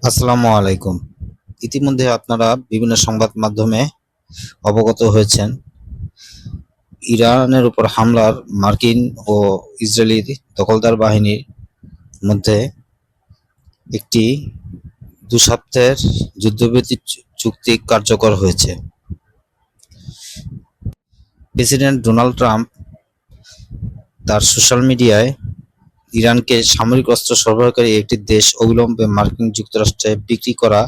আসসালামু আলাইকুম। ইতিমধ্যে আপনারা বিভিন্ন সংবাদ মাধ্যমে অবগত হয়েছেন ইরানের উপর হামলার মার্কিন ও ইসরায়েলি দখলদার বাহিনীর মধ্যে একটি 2 সপ্তাহের যুদ্ধবিরতি চুক্তি কার্যকর হয়েছে। প্রেসিডেন্ট ডোনাল্ড ট্রাম্প তার সোশ্যাল মিডিয়ায় ইরানকে সামরিক অস্ত্র সরবরাহকারী একটি দেশ অবিলম্বে মার্কিন যুক্তরাষ্ট্রে বিক্রি করা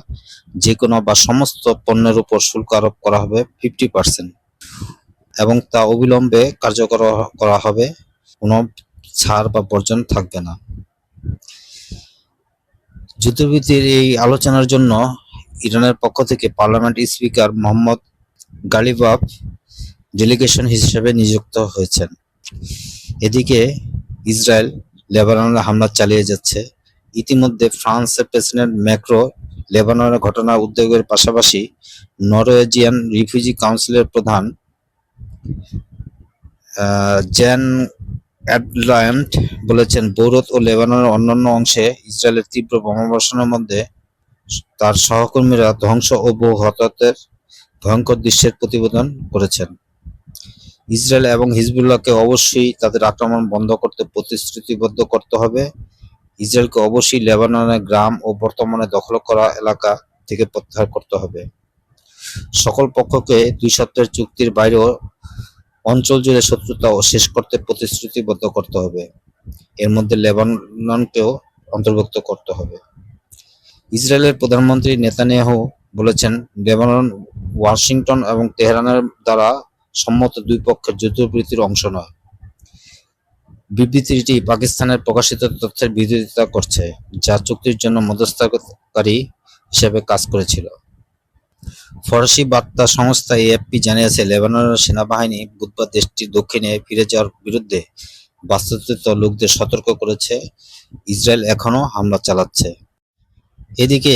যে কোনো বা সমস্ত পণ্যের উপর শুল্ক আরোপ করা হবে 50% এবং তা অবিলম্বে কার্যকর করা হবে, কোনো ছাড় বা বর্জন থাকবে না। যুদ্ধবিরতির এই আলোচনার জন্য ইরানের পক্ষ থেকে parliament speaker Mohammad Ghalibaf delegation হিসেবে নিযুক্ত হয়েছেন। এদিকে ইসরায়েল লেবাননে হামলা চালিয়ে যাচ্ছে। ইতিমধ্যে ফ্রান্সের প্রেসিডেন্ট ম্যাক্রো লেবাননের ঘটনার উদ্বেগের পাশাপাশি নরওয়েজিয়ান রিফিউজি কাউন্সিলের প্রধান জ্যান অ্যাডলান্ট বলেছেন, বৈরুত ও লেবাননের অন্যান্য অংশে ইসরায়েলের তীব্র বোমাবর্ষণের মধ্যে তার সহকর্মীরা ধ্বংস ও বহু হতাহতের ভয়ঙ্কর দৃশ্যের প্রতিবেদন করেছেন। ইসরায়েল এবং হিজবুল্লাহকে অবশ্যই তাদের আক্রমণ বন্ধ করতে প্রতিশ্রুতিবদ্ধ করতে হবে। ইসরায়েলকে অবশ্যই লেবাননের গ্রাম ও বর্তমানে দখল করা এলাকা থেকে প্রত্যাহার করতে হবে। সকল পক্ষকে 2 সপ্তাহের চুক্তির বাইরেও অঞ্চল জুড়ে শত্রুতা শেষ করতে প্রতিশ্রুতিবদ্ধ করতে হবে। এর মধ্যে লেবাননকেও অন্তর্ভুক্ত করতে হবে। ইসরায়েলের প্রধানমন্ত্রী নেতানিয়াহু বলেছেন, লেবানন ওয়াশিংটন এবং তেহরানের দ্বারা সম্মত 2 পক্ষের যুদ্ধবিরতির অংশ নয়। বিবৃতিটি পাকিস্তানের প্রকাশিত তথ্যের বিরোধিতা করছে, যা চুক্তির জন্য মধ্যস্থতাকারী হিসেবে কাজ করেছিল। ফরাসি বার্তা সংস্থা এএফপি জানিয়েছে, লেবাননের সেনাবাহিনী বুধবার দেশটির দক্ষিণে ফিরে যাওয়ার বিরুদ্ধে বাস্তুচ্যুত লোকদের সতর্ক করেছে। ইসরায়েল এখনও হামলা চালাচ্ছে। এদিকে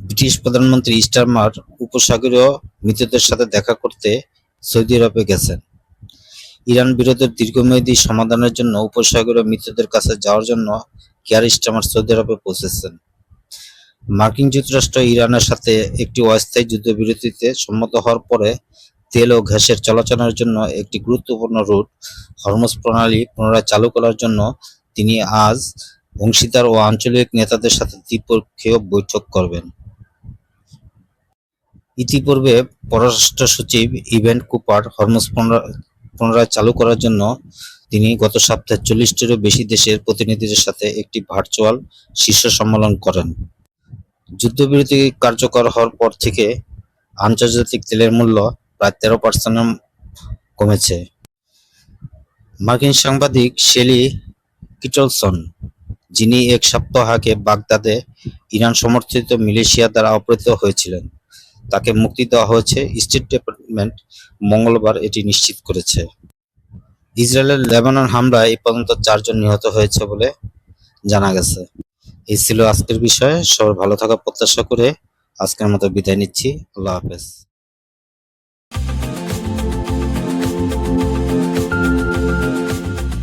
ব্রিটিশ প্রধানমন্ত্রী স্টারমার উপসাগরীয় মিত্রদের সাথে দেখা করতে সৌদি আরবে গেছেন। ইরান বিরোধের দীর্ঘমেয়াদী সমাধানের জন্য উপসাগরীয় মিত্রদের কাছে যাওয়ার জন্য কিয়ার স্টারমার সৌদি আরবে পৌঁছেছেন। মার্কিন যুক্তরাষ্ট্র ইরানের সাথে একটি অস্থায়ী যুদ্ধবিরতিতে সম্মত হওয়ার পরে তেল ও গ্যাসের চলাচলের জন্য একটি গুরুত্বপূর্ণ রুট হরমুজ প্রণালী পুনরায় চালু করার জন্য তিনি আজ অংশীদার ও আঞ্চলিক নেতাদের সাথে দ্বিপক্ষীয় বৈঠক করবেন। ইতিপূর্বে পররাষ্ট্র সচিব ইভেন কুপার হরমুজ পুনরায় চালু করার জন্য তিনি গত সপ্তাহে 40টিরও বেশি দেশের প্রতিনিধিদের সাথে একটি ভার্চুয়াল শীর্ষ সম্মেলন করেন। যুদ্ধবিরতি কার্যকর হওয়ার পর থেকে আন্তর্জাতিক তেলের মূল্য প্রায় 13% কমেছে। মার্কিন সাংবাদিক শেলি কিটলসন, যিনি 1 সপ্তাহ আগে বাগদাদে ইরান সমর্থিত মিলিশিয়া দ্বারা অপহৃত হয়েছিলেন, তাকে মুক্তি দেওয়া হয়েছে। স্টেট ডিপার্টমেন্ট মঙ্গলবার এটি নিশ্চিত করেছে। ইসরায়েলের লেবানন হামলায় এ পর্যন্ত 4 জন নিহত হয়েছে বলে জানা গেছে। এই ছিল আজকের বিষয়। সবাই ভালো থাকার প্রত্যাশা করে আজকের মতো বিদায় নিচ্ছি। আল্লাহ হাফেজ।